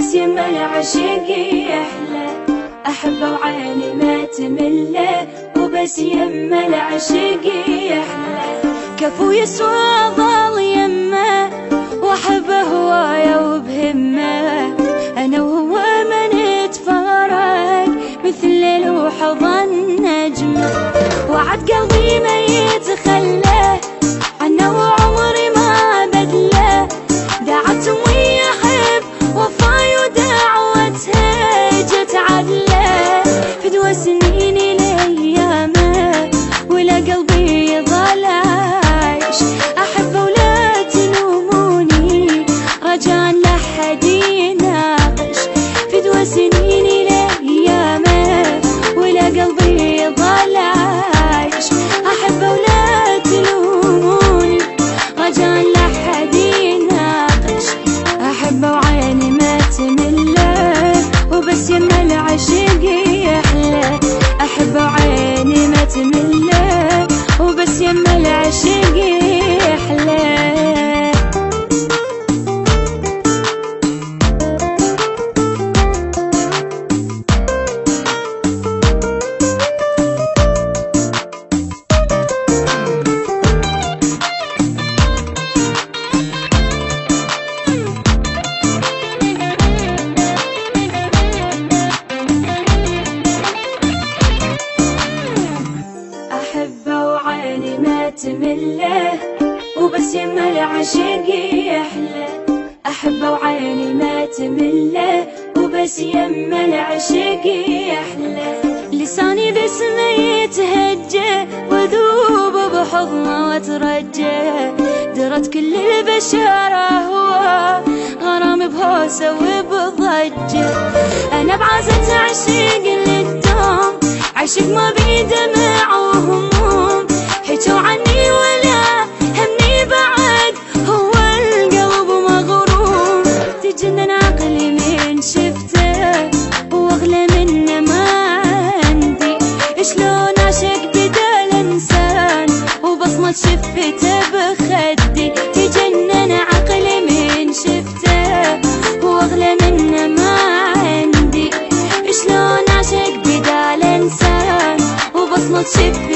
وبس يما العشق يحلى، أحبه وعيني ما تمله، وبس يما العشق يحلى. كفو يسوى ظل يمه، وأحبه هوايا وبهمه، أنا وهو ما نتفارق مثل ليل وحضن نجمه. وعد قلبي ما يتخلى عنه وعمري ما بدله، دعته ويا حب وفاي ودعوته جت عدله. فدوى سنيني لأيامه ولا قلبي يظل عايش، أحبه ولا تلوموني رجاء لا حد يناقش. فدوى سنيني لأيامه ولا قلبي يظل عايش، أحبه ولا تلوموني رجاء لا حد يناقش. أحبه وعيني ما تمله، وبس يما العشق يحلى، أحبه وعيني ما تمله، وبس يما العشق يحلى. أحبه وعيني ما تمله، وبس يما العشق يحلى، أحبه وعيني ما تمله، وبس يما العشق يحلى. لساني باسمه يتهجى وذوب بحضنه واترجى، درت كل البشر هو غرام بهوسه وبضجه. أنا بعزة عشق للدوم، عشق ما بيدمع وهموم، حكوا عني ولا همني بعد هو القلب مغروم. تجنن عقلي من شفته واغلى منه ما عندي، شلون عشق بدال انسان وبصمة شفته بخدي. تجنن عقلي من شفته واغلى منه ما عندي، شلون عشق بدال انسان وبصمة شفته